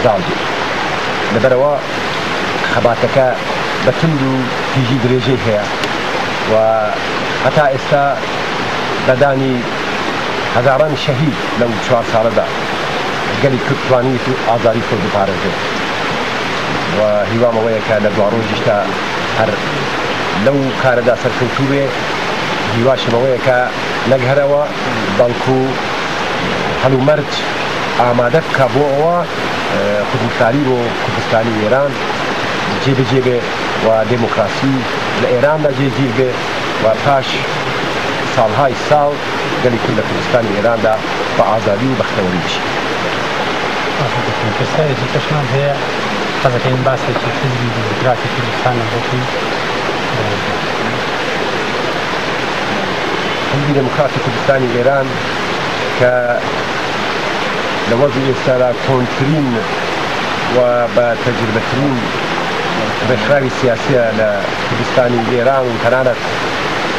زال لبروا خباتك بتندو تيجي درجة هي وحتى استا بداني هزاران شهيد لو 4 سال دا قالي كتواني في آزاري كل بارزه وهيوام وياك لدوارو جشتا هر لو كاردا سركوتوبه هیواش مویه که نگهروا بانکو حلو مرج آماده کبوه خودمختاری و کردستانی ایران جیبه و دموکراسی لإيران جیبه و پاش سالهای سال قالی کل کردستان ایران دا با آزادی و بختوری بشه. پرسیاری کشمان هی قضا که این بحثی که حزبی دموکراتی کردستان بودی حزب دموکراتی کردستانی ایران که لوضع استرا كونترين وبتجربتين بخراوي سياسية لكردستان إيران وكانت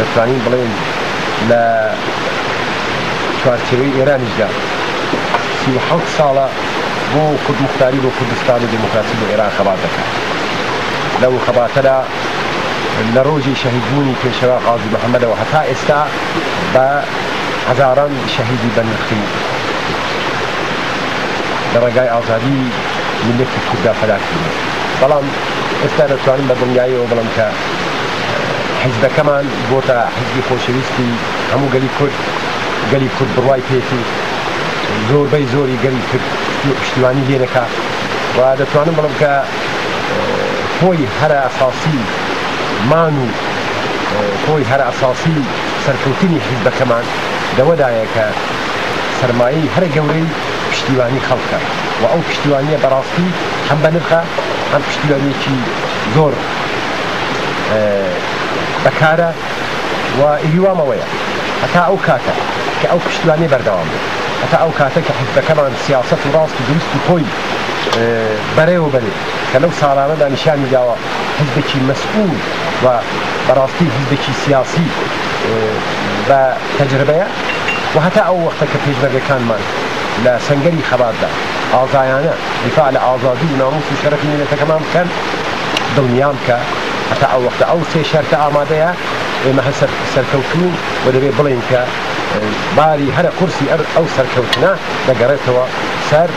بتوانين بلين ل شوارتشوي إيران جدا 37 سالة بو كرد مختاري بو كردستان ديمقراطي بو إيران خباتك لو خباتنا لروجي شهيدوني كشباب غازي محمد وحتى استا بهزاران شهيدي بنخي درجاي آزادي ملت الكرد فلاكي بلان استا نتوانين بدنياي وبلان ك حزب كمان بوتا حزب خوشويستي همو قالي كرد برواي بيتي زور بي زوري قالي كرد اشتواني لينكا ودتوانين بلان ك هوي هرا أساسي مانو هوي هرا أساسي سركوتيني حزب كمان دودايا ك سرمایي هر جوري پشتیوانی خلقه و او پشتیوانی براستی هم بنرخه هم پشتیوانی کی زور بکاره و ایوام ویا حتی او کاته که او پشتیوانی بردوام حتی او کاته که حزب کمان سیاست و راست و درست و خوی بره و بره که لو سالانه دا نشان میداوه حزب کی مسئول و براستی حزب کی سیاسی و تجربه و حتی او وقت که تجربه کان من لسنجري خبات ده آزایانه دفاع لآزادی و ناموس و شرف ملت كمان كان دنيام كا حتى او وقت او سي شرط آماده ما هسر سركوتون و دبي بلين كا باري هر كرسي او سركوتنا دقرتوا سر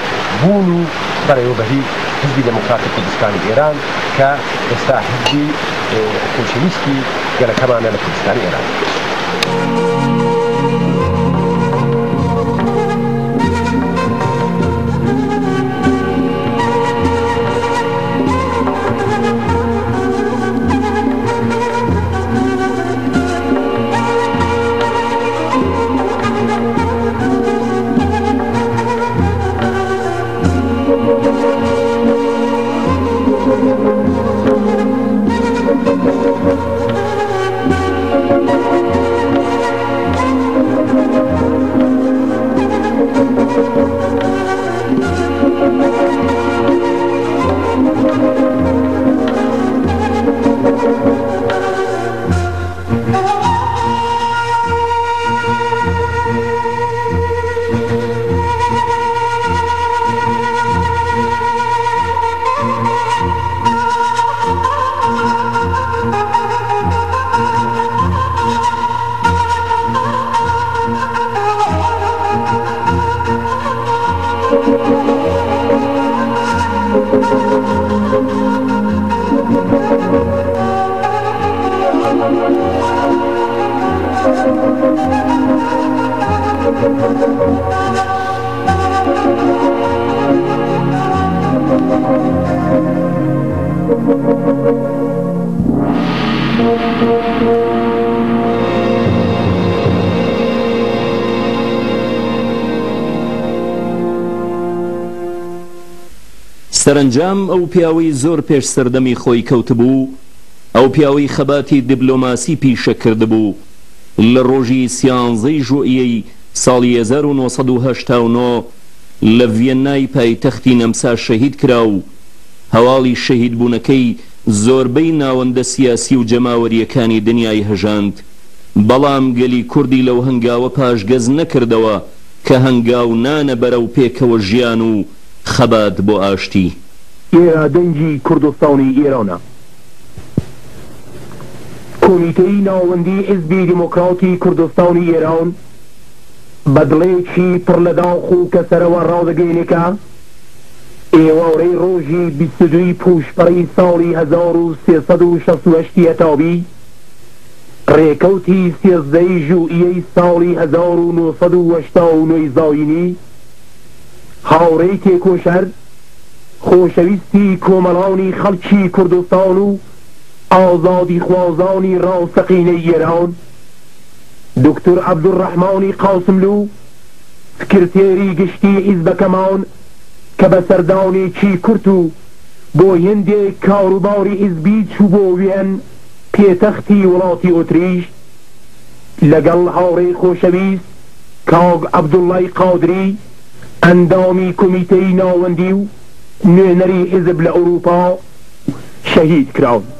بونو بريو بهي حزب ديمقراطي كردستان ايران كا استا حزبي كولشيفسكي قال كمان لكردستان ايران. سەرنجام ئەو پیاوەی زۆر پێش سەردەمی خۆی کەوتبوو ئەو پیاوەی خەباتی دیبلۆماسی پیشە کردبوو لە ڕۆژی 13 ژوئیەی ساڵی 1989 لە ڤیەنای پایتەختی نەمسا شەهید کرا و هەواڵی شەهیدبوونەکەی زۆربەی ناوەندە سیاسی و جەماوەریەکانی دنیای هەژاند بەڵام گەلی کوردی لەو هەنگاوە پاشگەز نەکردەوە کە هەنگاو نانە بەرەو پێکەوە ژیان و خەبات بۆ ئاشتی. ئێرە دەنگی کوردستانی ئێرانە. کۆمیتەی ناوەندی حیزبی دیموکراتی کوردستانی ئێران بەدڵێکی پڕ لە داخ و کەسەرەوە ڕاودەگەینێکە ئێوارەی ڕۆژی 22 پوشپەڕی ساڵی 1368 تابی ڕێکەوتی 13 ژوئیەی ساڵی 1989 زاینی هاوڕێی تێکۆشەر خۆشەویستی کۆمەڵانی خەڵکی کوردستان و ئازادی خوازانی ڕاستەقینەی ئێران دکتۆر عەبدوڕەحمانی قاسملو سکرتێری گشتی حیزبەکەمان کە بە سەردانێکی کورت و بۆ هێندێک کاروباری حیزبی چوو بۆ وێن پێتەختی وڵاتی ئۆتریش لەگەڵ هاوڕێی خۆشەویست کاگ عەبدوڵڵای قادری ئەندامی کۆمیتەی ناوەندی و نوێنەری حیزب لە ئەوروپا شەهید کراون.